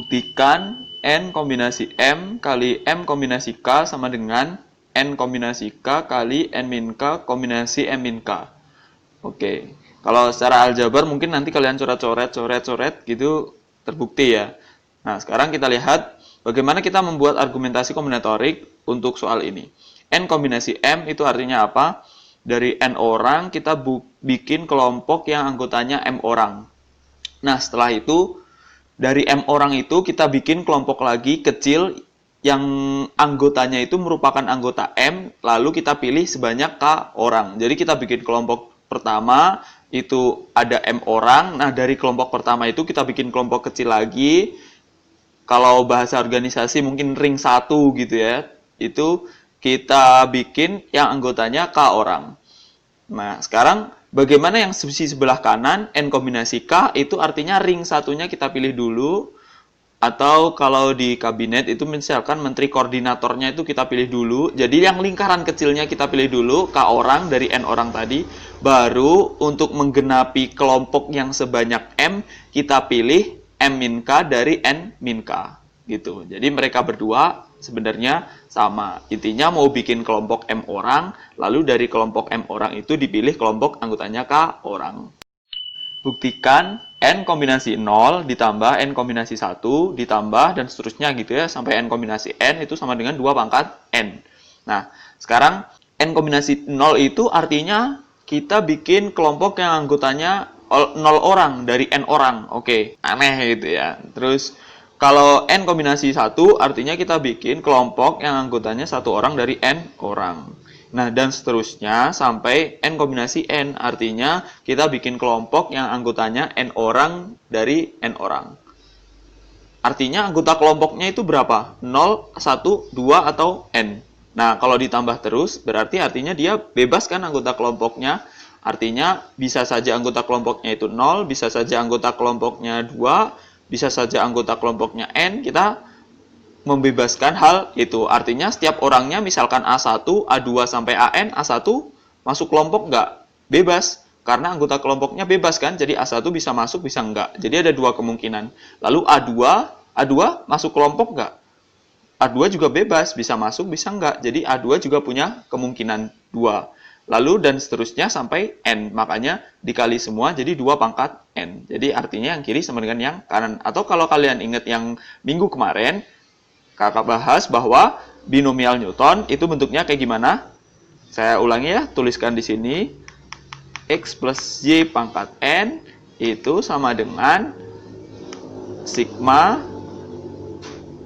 Buktikan N kombinasi M kali M kombinasi K sama dengan N kombinasi K kali N min K kombinasi M min K. Oke, kalau secara aljabar mungkin nanti kalian coret-coret gitu terbukti ya. Nah, sekarang kita lihat bagaimana kita membuat argumentasi kombinatorik untuk soal ini. N kombinasi M itu artinya apa? Dari N orang kita bikin kelompok yang anggotanya M orang. Nah, setelah itu dari M orang itu kita bikin kelompok lagi kecil yang anggotanya itu merupakan anggota M, lalu kita pilih sebanyak K orang. Jadi kita bikin kelompok pertama itu ada M orang. Nah, dari kelompok pertama itu kita bikin kelompok kecil lagi. Kalau bahasa organisasi mungkin ring 1 gitu ya. Itu kita bikin yang anggotanya K orang. Nah, sekarang bagaimana yang sisi sebelah kanan, N kombinasi K, itu artinya ring satunya kita pilih dulu. Atau kalau di kabinet itu misalkan menteri koordinatornya itu kita pilih dulu. Jadi yang lingkaran kecilnya kita pilih dulu, K orang dari N orang tadi. Baru untuk menggenapi kelompok yang sebanyak M, kita pilih M min K dari N min K. Gitu. Jadi mereka berdua sebenarnya sama. Intinya mau bikin kelompok M orang, lalu dari kelompok M orang itu dipilih kelompok anggotanya K orang. Buktikan N kombinasi 0 ditambah N kombinasi 1 ditambah dan seterusnya gitu ya, sampai N kombinasi N itu sama dengan 2 pangkat N. Nah, sekarang N kombinasi 0 itu artinya kita bikin kelompok yang anggotanya 0 orang dari N orang. Oke, aneh gitu ya. Terus kalau N kombinasi 1 artinya kita bikin kelompok yang anggotanya 1 orang dari N orang. Nah, dan seterusnya sampai N kombinasi N, artinya kita bikin kelompok yang anggotanya N orang dari N orang. Artinya anggota kelompoknya itu berapa? 0, 1, 2, atau N. Nah, kalau ditambah terus, berarti artinya dia bebas kan anggota kelompoknya. Artinya bisa saja anggota kelompoknya itu 0, bisa saja anggota kelompoknya 2, bisa saja anggota kelompoknya N. Kita membebaskan hal itu. Artinya setiap orangnya misalkan A1, A2 sampai AN, A1 masuk kelompok nggak? Bebas. Karena anggota kelompoknya bebas kan, jadi A1 bisa masuk, bisa nggak. Jadi ada dua kemungkinan. Lalu A2 masuk kelompok nggak? A2 juga bebas, bisa masuk, bisa nggak. Jadi A2 juga punya kemungkinan 2. Lalu dan seterusnya sampai N. Makanya dikali semua jadi 2 pangkat N. Jadi artinya yang kiri sama dengan yang kanan. Atau kalau kalian ingat yang minggu kemarin, kakak bahas bahwa binomial Newton itu bentuknya kayak gimana? Saya ulangi ya, tuliskan di sini. X plus Y pangkat N itu sama dengan sigma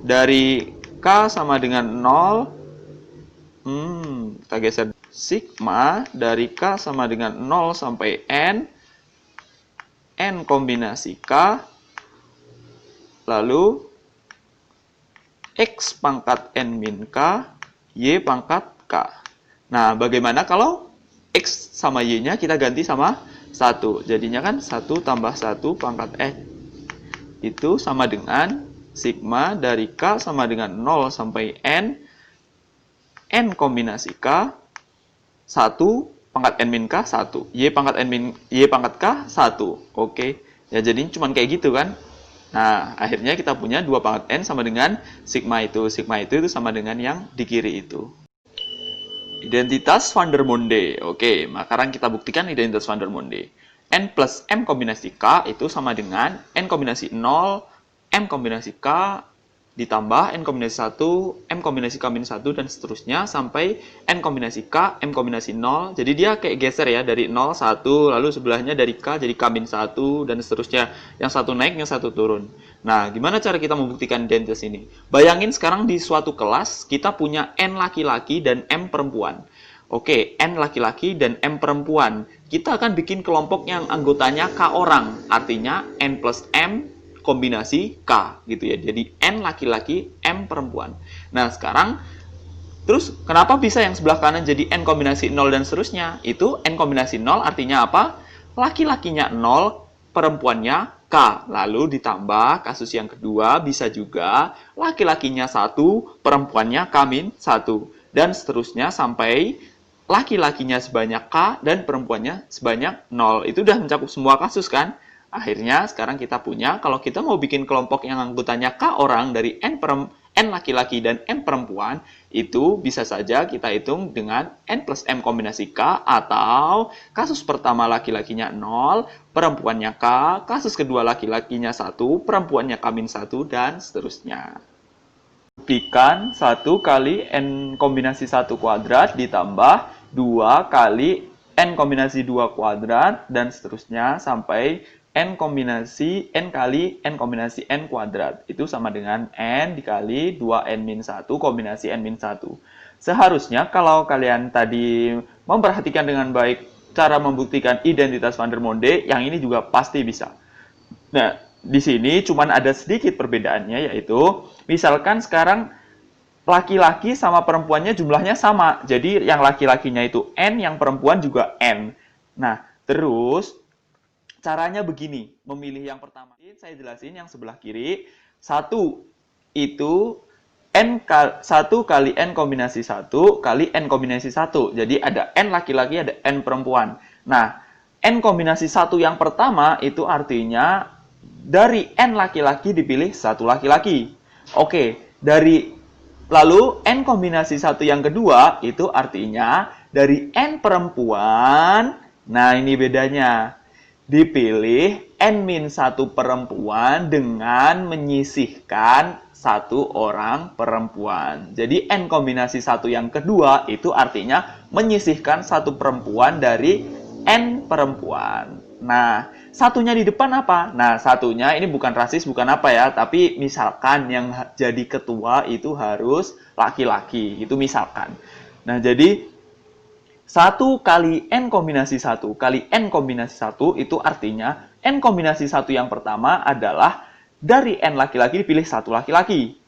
dari K sama dengan 0. Kita geser. Sigma dari K sama dengan 0 sampai N. N kombinasi K. Lalu X pangkat N min K, Y pangkat K. Nah, bagaimana kalau X sama Y-nya kita ganti sama 1? Jadinya kan 1 tambah 1 pangkat N. Itu sama dengan sigma dari K sama dengan 0 sampai N. N kombinasi K, 1 pangkat N min K, 1. Y pangkat K, 1. Oke. Ya, jadi cuma kayak gitu kan. Nah, akhirnya kita punya 2 pangkat N sama dengan sigma itu. Sigma itu sama dengan yang di kiri itu. Identitas Vandermonde. Oke, sekarang kita buktikan identitas Vandermonde. N plus M kombinasi K itu sama dengan N kombinasi 0, M kombinasi K, ditambah N kombinasi 1, M kombinasi K min 1, dan seterusnya sampai N kombinasi K, M kombinasi 0. Jadi dia kayak geser ya, dari 0, 1, lalu sebelahnya dari K jadi K min 1, dan seterusnya. Yang satu naik, yang satu turun. Nah, gimana cara kita membuktikan identitas ini? Bayangin sekarang di suatu kelas, kita punya N laki-laki dan M perempuan. Oke, N laki-laki dan M perempuan. Kita akan bikin kelompok yang anggotanya K orang. Artinya N plus M kombinasi K gitu ya. Jadi N laki-laki, M perempuan. Nah, sekarang terus kenapa bisa yang sebelah kanan jadi N kombinasi 0 dan seterusnya? Itu N kombinasi 0 artinya apa? Laki-lakinya 0, perempuannya K. Lalu ditambah kasus yang kedua bisa juga laki-lakinya 1, perempuannya K min 1. Dan seterusnya sampai laki-lakinya sebanyak K dan perempuannya sebanyak 0. Itu udah mencakup semua kasus kan? Akhirnya sekarang kita punya, kalau kita mau bikin kelompok yang anggotanya K orang dari N laki-laki dan M perempuan, itu bisa saja kita hitung dengan N plus M kombinasi K, atau kasus pertama laki-lakinya 0, perempuannya K, kasus kedua laki-lakinya 1, perempuannya K-1, dan seterusnya. Buktikan 1 kali N kombinasi 1 kuadrat ditambah 2 kali N kombinasi 2 kuadrat, dan seterusnya sampai N kali N kombinasi N kuadrat. Itu sama dengan N dikali 2N-1 kombinasi N-1. Seharusnya kalau kalian tadi memperhatikan dengan baik cara membuktikan identitas van der Monde, yang ini juga pasti bisa. Nah, di sini cuman ada sedikit perbedaannya, yaitu misalkan sekarang laki-laki sama perempuannya jumlahnya sama. Jadi yang laki-lakinya itu N, yang perempuan juga N. Nah, terus caranya begini, memilih yang pertama. Saya jelasin yang sebelah kiri. 1 itu N1 kali N kombinasi 1 kali N kombinasi 1. Jadi ada N laki-laki, ada N perempuan. Nah, N kombinasi 1 yang pertama itu artinya dari N laki-laki dipilih 1 laki-laki. Oke, lalu N kombinasi 1 yang kedua itu artinya dari N perempuan. Nah, ini bedanya. Dipilih N-1 perempuan dengan menyisihkan 1 orang perempuan. Jadi N kombinasi 1 yang kedua itu artinya menyisihkan 1 perempuan dari N perempuan. Nah, satunya di depan apa? Nah, satunya ini bukan rasis, bukan apa ya, tapi misalkan yang jadi ketua itu harus laki-laki, itu misalkan. Nah, jadi 1 kali N kombinasi 1 kali N kombinasi 1 itu artinya N kombinasi 1 yang pertama adalah dari N laki-laki dipilih 1 laki-laki.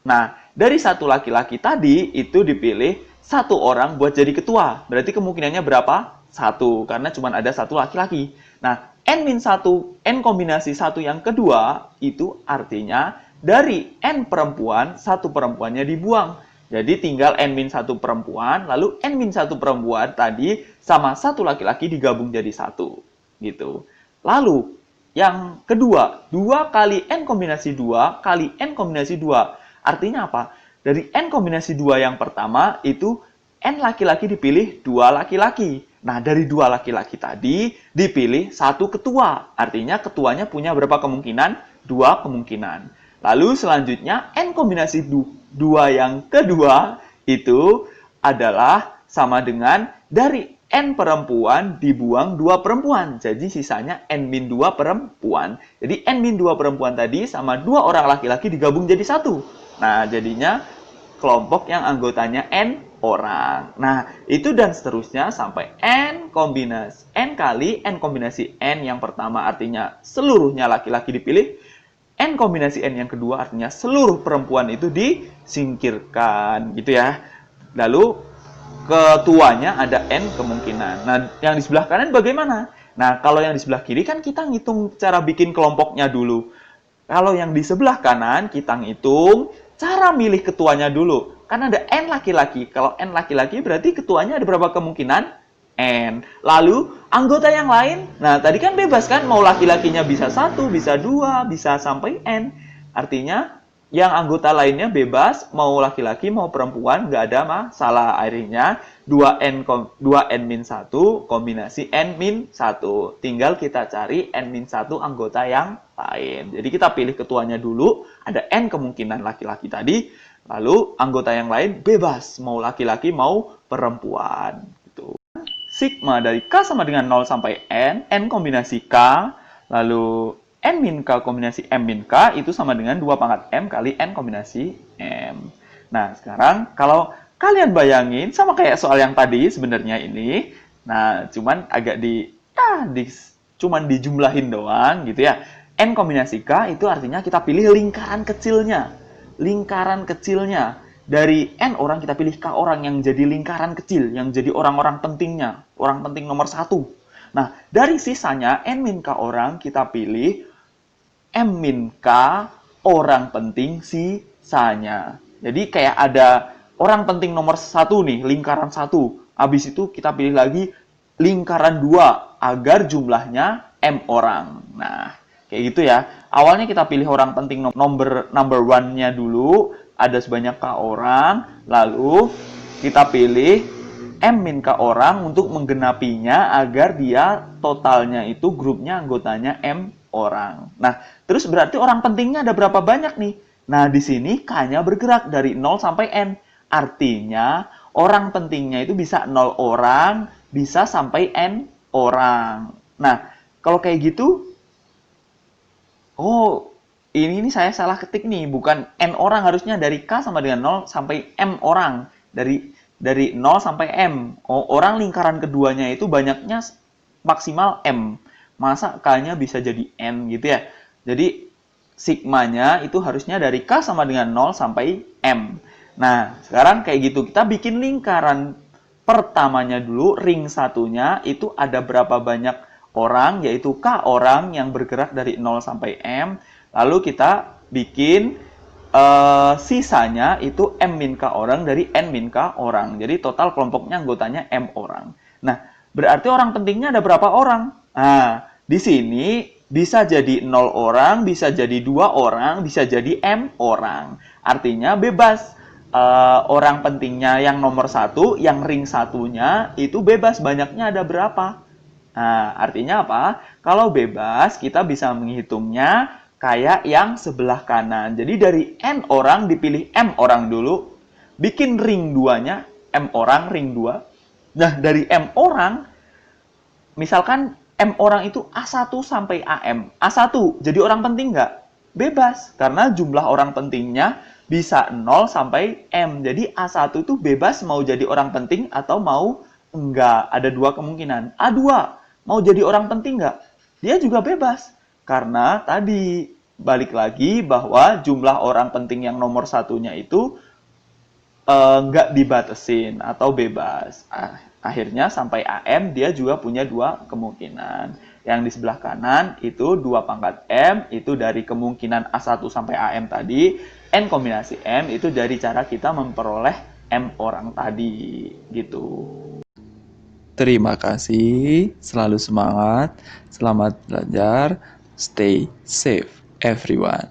Nah, dari 1 laki-laki tadi itu dipilih 1 orang buat jadi ketua. Berarti kemungkinannya berapa? 1, karena cuma ada 1 laki-laki. Nah, N-1, N kombinasi 1 yang kedua itu artinya dari N perempuan, 1 perempuannya dibuang. Jadi tinggal N-1 perempuan, lalu N-1 perempuan tadi sama 1 laki-laki digabung jadi 1. Gitu. Lalu, yang kedua, 2 kali N kombinasi 2 kali N kombinasi 2. Artinya apa? Dari N kombinasi 2 yang pertama, itu N laki-laki dipilih 2 laki-laki. Nah, dari 2 laki-laki tadi, dipilih 1 ketua. Artinya ketuanya punya berapa kemungkinan? 2 kemungkinan. Lalu selanjutnya N kombinasi 2 yang kedua itu adalah sama dengan dari N perempuan dibuang 2 perempuan. Jadi sisanya N-2 perempuan. Jadi N-2 perempuan tadi sama 2 orang laki-laki digabung jadi 1. Nah, jadinya kelompok yang anggotanya N orang. Nah, itu dan seterusnya sampai N kali N kombinasi N yang pertama artinya seluruhnya laki-laki dipilih. N kombinasi N yang kedua artinya seluruh perempuan itu disingkirkan, gitu ya. Lalu ketuanya ada N kemungkinan. Nah, yang di sebelah kanan bagaimana? Nah, kalau yang di sebelah kiri kan kita ngitung cara bikin kelompoknya dulu. Kalau yang di sebelah kanan kita ngitung cara milih ketuanya dulu. Kan ada N laki-laki. Kalau N laki-laki berarti ketuanya ada berapa kemungkinan? N. Lalu, anggota yang lain, nah tadi kan bebas kan, mau laki-lakinya bisa 1, bisa 2, bisa sampai N. Artinya, yang anggota lainnya bebas, mau laki-laki, mau perempuan, nggak ada masalah. Akhirnya, 2N-1 kombinasi N-1. Tinggal kita cari N-1 anggota yang lain. Jadi kita pilih ketuanya dulu, ada N kemungkinan laki-laki tadi, lalu anggota yang lain bebas, mau laki-laki, mau perempuan. Sigma dari K sama dengan 0 sampai N, N kombinasi K, lalu N-K kombinasi M-K, itu sama dengan 2 pangkat M kali N kombinasi M. Nah, sekarang kalau kalian bayangin, sama kayak soal yang tadi sebenarnya ini, nah, cuman agak cuman dijumlahin doang, gitu ya. N kombinasi K itu artinya kita pilih lingkaran kecilnya. Lingkaran kecilnya. Dari N orang kita pilih K orang yang jadi lingkaran kecil, yang jadi orang-orang pentingnya, orang penting nomor 1. Nah, dari sisanya N-K orang kita pilih M-K orang penting sisanya. Jadi kayak ada orang penting nomor 1 nih, lingkaran 1. Habis itu kita pilih lagi lingkaran 2 agar jumlahnya M orang. Nah, kayak gitu ya. Awalnya kita pilih orang penting number one-nya dulu, ada sebanyak K orang, lalu kita pilih M min K orang untuk menggenapinya agar dia totalnya itu grupnya anggotanya M orang. Nah, terus berarti orang pentingnya ada berapa banyak nih? Nah, di sini K-nya bergerak dari 0 sampai N. Artinya, orang pentingnya itu bisa 0 orang, bisa sampai N orang. Nah, kalau kayak gitu, oh, ini saya salah ketik nih, bukan N orang, harusnya dari K sama dengan 0 sampai M orang. Dari 0 sampai M. Oh, orang lingkaran keduanya itu banyaknya maksimal M. Masa K-nya bisa jadi N gitu ya? Jadi, sigmanya itu harusnya dari K sama dengan 0 sampai M. Nah, sekarang kayak gitu. Kita bikin lingkaran pertamanya dulu, ring satunya itu ada berapa banyak orang, yaitu K orang yang bergerak dari 0 sampai M. Lalu kita bikin sisanya itu M min K orang dari N min K orang. Jadi total kelompoknya anggotanya M orang. Nah, berarti orang pentingnya ada berapa orang? Nah, di sini bisa jadi 0 orang, bisa jadi 2 orang, bisa jadi M orang. Artinya bebas. Orang pentingnya yang nomor 1, yang ring satunya itu bebas, banyaknya ada berapa. Nah, artinya apa? Kalau bebas, kita bisa menghitungnya kayak yang sebelah kanan. Jadi dari N orang dipilih M orang dulu, bikin ring 2-nya, M orang, ring 2. Nah, dari M orang, misalkan M orang itu A1 sampai AM. A1, jadi orang penting nggak? Bebas, karena jumlah orang pentingnya bisa 0 sampai M. Jadi A1 itu bebas mau jadi orang penting atau mau enggak. Ada dua kemungkinan. A2, mau jadi orang penting nggak? Dia juga bebas. Karena tadi, balik lagi bahwa jumlah orang penting yang nomor satunya itu nggak dibatasin atau bebas. Akhirnya sampai AM dia juga punya dua kemungkinan. Yang di sebelah kanan itu 2 pangkat M, itu dari kemungkinan A1 sampai AM tadi. N kombinasi M itu dari cara kita memperoleh M orang tadi. Gitu. Terima kasih, selalu semangat, selamat belajar, stay safe everyone.